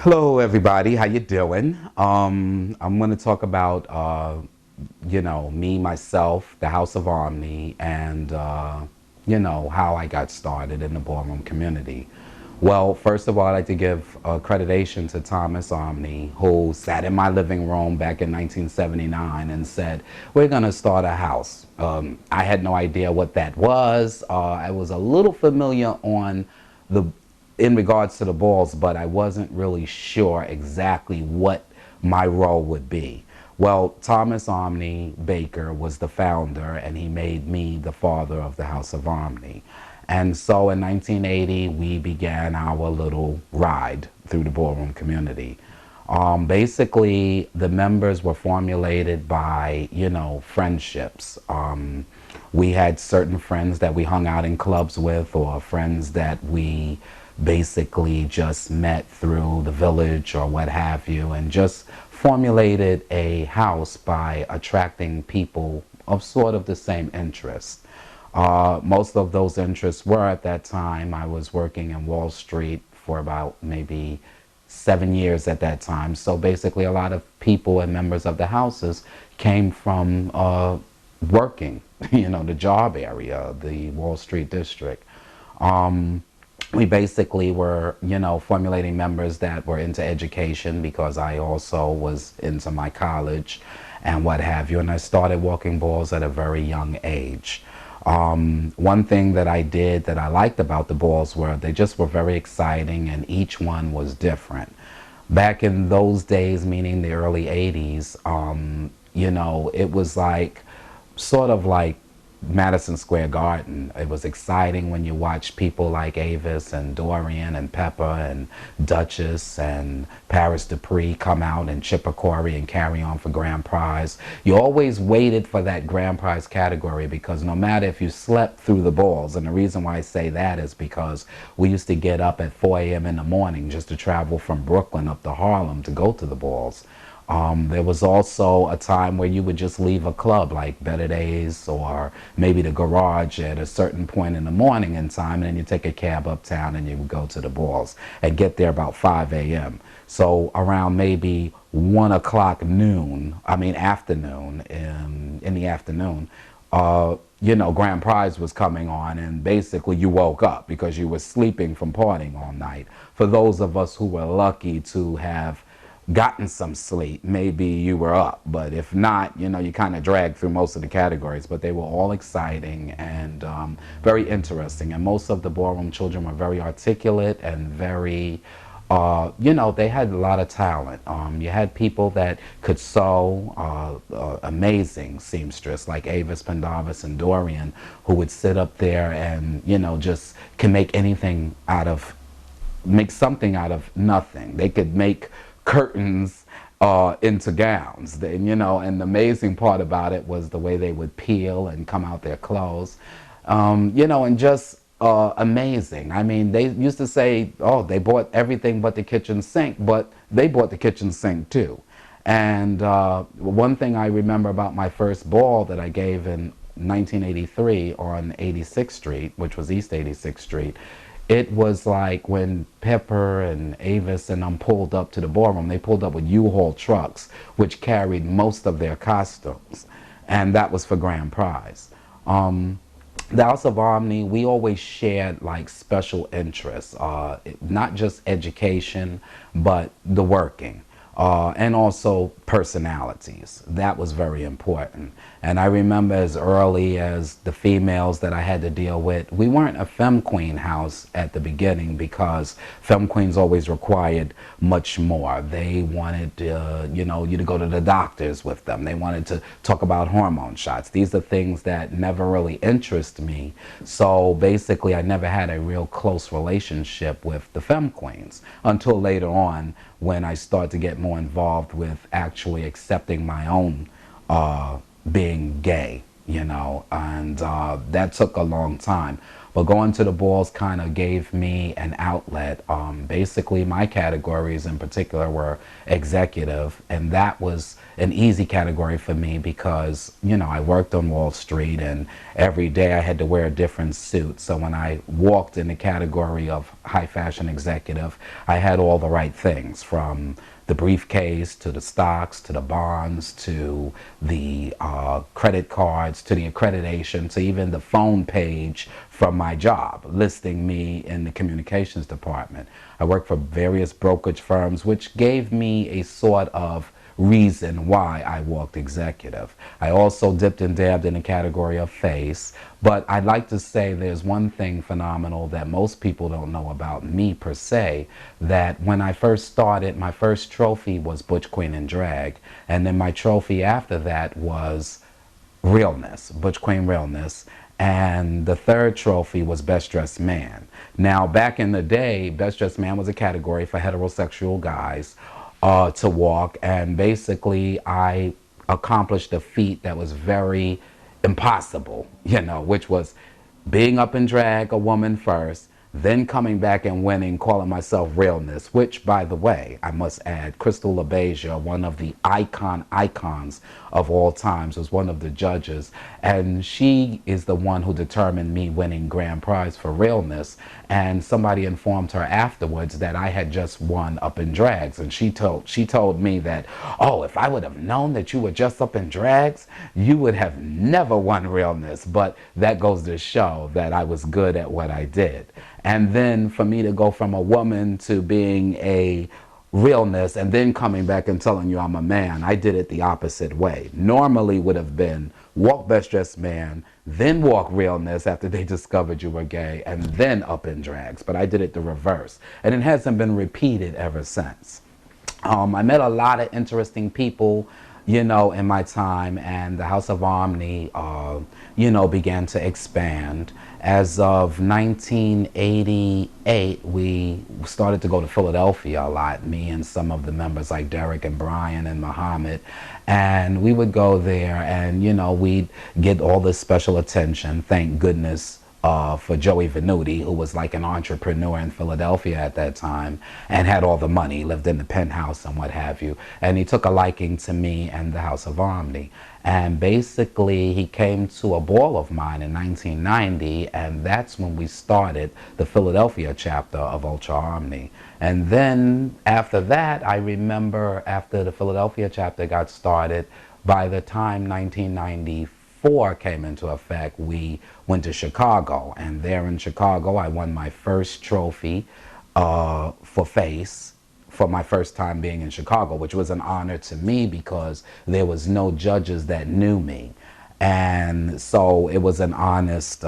Hello, everybody. How you doing? I'm going to talk about, me, myself, the House of Omni, and how I got started in the ballroom community. Well, first of all, I'd like to give accreditation to Thomas Omni, who sat in my living room back in 1979 and said, "We're going to start a house." I had no idea what that was. I was a little familiar on the in regards to the balls, but I wasn't really sure exactly what my role would be. Well, Thomas Omni Baker was the founder, and he made me the father of the House of Omni. And so in 1980, we began our little ride through the ballroom community. Basically, the members were formulated by, friendships. We had certain friends that we hung out in clubs with, or friends that we basically just met through the village or what have you, and just formulated a house by attracting people of sort of the same interests. Most of those interests were, at that time, I was working in Wall Street for about maybe 7 years at that time. So basically, a lot of people and members of the houses came from working, the job area, the Wall Street district. We basically were, formulating members that were into education, because I also was into my college and what have you. And I started walking balls at a very young age. One thing that I did that I liked about the balls were they just were very exciting, and each one was different. Back in those days, meaning the early 80s, it was like sort of like Madison Square Garden. It was exciting when you watched people like Avis and Dorian and Pepper and Duchess and Paris Dupree come out, and Chipper Corey, and carry on for grand prize. You always waited for that grand prize category, because no matter if you slept through the balls, and the reason why I say that is because we used to get up at 4 a.m. in the morning just to travel from Brooklyn up to Harlem to go to the balls. There was also a time where you would just leave a club like Better Days or maybe the Garage at a certain point in the morning in time, and then you take a cab uptown and you would go to the balls and get there about 5 a.m. So around maybe 1 o'clock afternoon, in the afternoon, grand prize was coming on, and basically you woke up because you were sleeping from partying all night. For those of us who were lucky to have gotten some sleep, maybe you were up, but if not, you kind of dragged through most of the categories. But they were all exciting and very interesting, and most of the ballroom children were very articulate and very they had a lot of talent. You had people that could sew, amazing seamstress like Avis Pendarvis and Dorian, who would sit up there and just can make something out of nothing. They could make curtains into gowns. And the amazing part about it was the way they would peel and come out their clothes. And just amazing. I mean, they used to say, oh, they bought everything but the kitchen sink, but they bought the kitchen sink too. And one thing I remember about my first ball that I gave in 1983 on 86th Street, which was East 86th Street, it was like when Pepper and Avis and them pulled up to the ballroom, they pulled up with U-Haul trucks, which carried most of their costumes. And that was for grand prize. The House of Omni, we always shared like special interests, not just education, but the working. And also personalities. That was very important. And I remember as early as the females that I had to deal with, we weren't a femme queen house at the beginning, because femme queens always required much more. They wanted you to go to the doctors with them. They wanted to talk about hormone shots. These are things that never really interest me. So basically, I never had a real close relationship with the femme queens until later on, when I started to get more involved with actually accepting my own being gay, and that took a long time. But going to the balls kind of gave me an outlet. Basically, my categories in particular were executive, and that was an easy category for me because, you know, I worked on Wall Street and every day I had to wear a different suit. So when I walked in the category of high fashion executive, I had all the right things, from the briefcase to the stocks to the bonds to the credit cards to the accreditation to even the phone page from my job listing me in the communications department. I worked for various brokerage firms, which gave me a sort of reason why I walked executive. I also dipped and dabbed in the category of face, but I'd like to say there's one thing phenomenal that most people don't know about me per se, that when I first started, my first trophy was Butch, Queen, and Drag, and then my trophy after that was Realness, Butch, Queen, Realness, and the third trophy was Best Dressed Man. Now, back in the day, Best Dressed Man was a category for heterosexual guys to walk, and basically I accomplished a feat that was very impossible, you know, which was being up in drag, a woman first, then coming back and winning, calling myself Realness, which, by the way, I must add, Crystal LaBeija, one of the icons of all times, was one of the judges, and she is the one who determined me winning grand prize for Realness. And somebody informed her afterwards that I had just won Up in Drags, and she told me that, oh, if I would have known that you were just Up in Drags, you would have never won Realness. But that goes to show that I was good at what I did. And then for me to go from a woman to being a Realness and then coming back and telling you I'm a man, I did it the opposite way. Normally would have been walk Best Dressed Man, then walk Realness after they discovered you were gay, and then Up in Drags. But I did it the reverse. And it hasn't been repeated ever since. I met a lot of interesting people, you know, in my time, and the House of Omni, you know, began to expand. As of 1988, we started to go to Philadelphia a lot, me and some of the members like Derek and Brian and Muhammad. And we would go there and, you know, we'd get all this special attention, thank goodness, for Joey Venuti, who was like an entrepreneur in Philadelphia at that time and had all the money, lived in the penthouse and what have you. And he took a liking to me and the House of Omni. And basically, he came to a ball of mine in 1990, and that's when we started the Philadelphia chapter of Ultra Omni. And then after that, I remember after the Philadelphia chapter got started, by the time 1994 came into effect, we went to Chicago. And there in Chicago, I won my first trophy for face, for my first time being in Chicago, which was an honor to me because there was no judges that knew me. And so it was an honest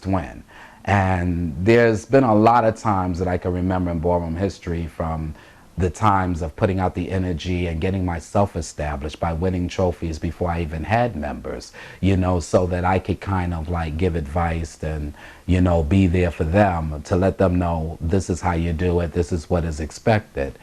win. And there's been a lot of times that I can remember in ballroom history, from the times of putting out the energy and getting myself established by winning trophies before I even had members, you know, so that I could kind of like give advice and, you know, be there for them to let them know this is how you do it, this is what is expected.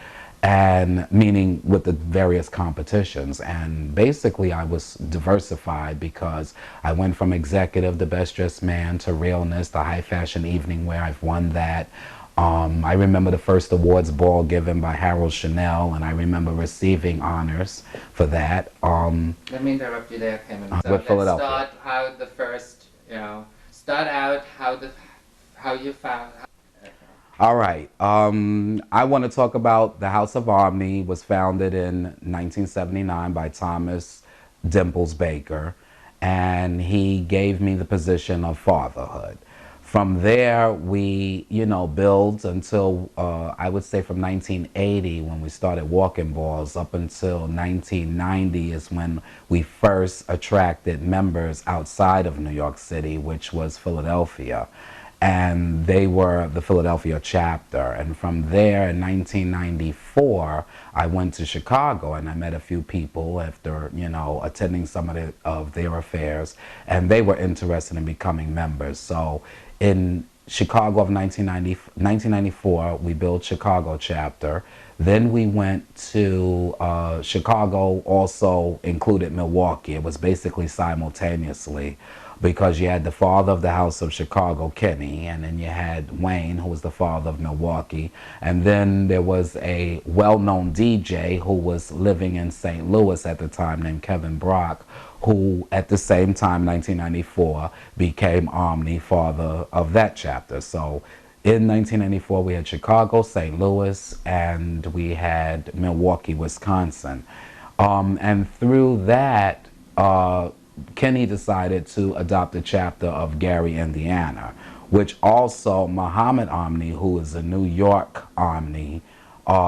And meaning with the various competitions. And basically I was diversified because I went from executive, the Best Dressed Man, to Realness, the high fashion evening where I've won that. I remember the first awards ball given by Harold Chanel, and I remember receiving honors for that. Let me interrupt you there, Kevin. So with Philadelphia. Start how the first, start out how you found. All right. I want to talk about the House of Omni. Was founded in 1979 by Thomas Dimples Baker, and he gave me the position of fatherhood. From there, we, you know, built until, I would say from 1980, when we started walking balls, up until 1990 is when we first attracted members outside of New York City, which was Philadelphia. And they were the Philadelphia chapter. And from there, in 1994, I went to Chicago and I met a few people after, you know, attending some of their affairs, and they were interested in becoming members. So in Chicago of 1994, we built Chicago chapter. Then we went to Chicago, also included Milwaukee. It was basically simultaneously. because you had the father of the House of Chicago, Kenny, and then you had Wayne, who was the father of Milwaukee, and then there was a well-known DJ who was living in St. Louis at the time named Kevin Brock, who at the same time, 1994, became Omni, father of that chapter. So in 1994, we had Chicago, St. Louis, and we had Milwaukee, Wisconsin. And through that, Kenny decided to adopt a chapter of Gary, Indiana, which also Muhammad Omni, who is a New York Omni,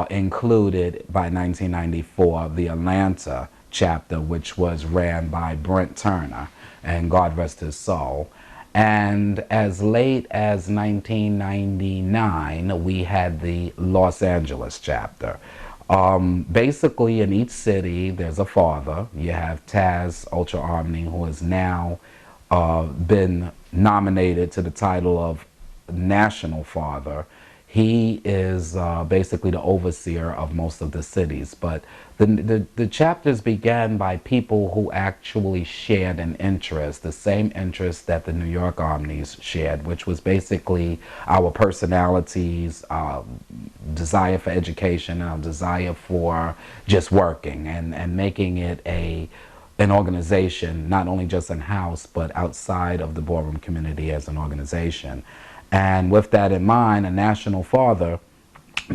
included by 1994 the Atlanta chapter, which was ran by Brent Turner, and God rest his soul. And as late as 1999, we had the Los Angeles chapter. Basically, in each city, there's a father. You have Taz Ultra Omni, who has now been nominated to the title of National Father. He is basically the overseer of most of the cities. But the chapters began by people who actually shared an interest, the same interest that the New York Omnis shared, which was basically our personalities, desire for education, our desire for just working and making it an organization, not only just in house, but outside of the ballroom community as an organization. And with that in mind, a national father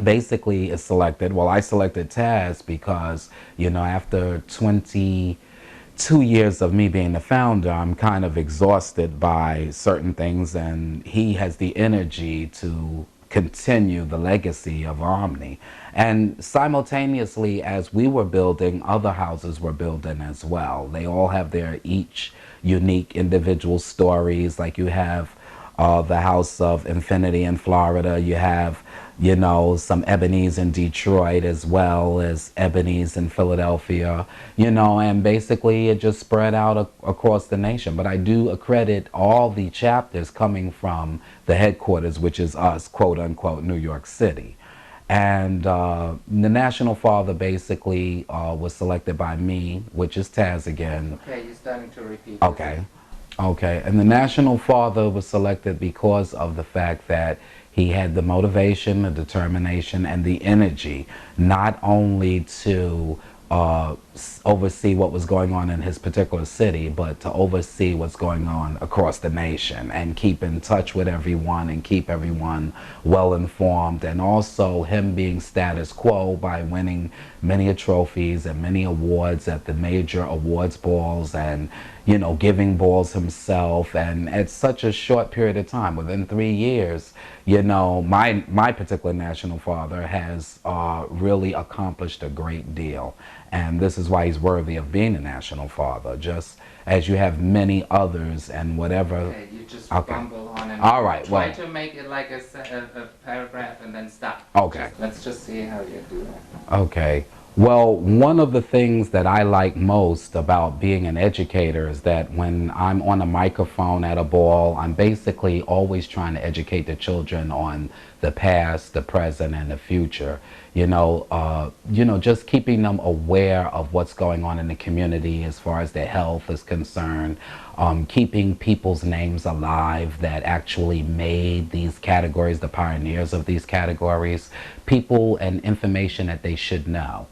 basically is selected. Well, I selected Taz because, after 22 years of me being the founder, I'm kind of exhausted by certain things, and he has the energy to continue the legacy of Omni. And simultaneously, as we were building, other houses were building as well. They all have their each unique individual stories. Like you have the House of Infinity in Florida. You have, some Ebony's in Detroit as well as Ebony's in Philadelphia, and basically it just spread out across the nation. But I do accredit all the chapters coming from the headquarters, which is us, quote unquote, New York City. And the National Father basically was selected by me, which is Taz again. Okay, you're starting to repeat. Okay. Okay, and the National Father was selected because of the fact that he had the motivation, the determination, and the energy not only to oversee what was going on in his particular city, but to oversee what's going on across the nation and keep in touch with everyone and keep everyone well informed. And also him being status quo by winning many trophies and many awards at the major awards balls, and giving balls himself, and at such a short period of time, within 3 years, my particular National Father has really accomplished a great deal. And this is why he's worthy of being a National Father, just as you have many others and whatever. Okay, you just bumble on and all right, try to make it like a paragraph and then stop. Okay. Let's just see how you do that. Okay. Well, one of the things that I like most about being an educator is that when I'm on a microphone at a ball, I'm basically always trying to educate the children on the past, the present, and the future. Just keeping them aware of what's going on in the community as far as their health is concerned, keeping people's names alive that actually made these categories, the pioneers of these categories, people and information that they should know.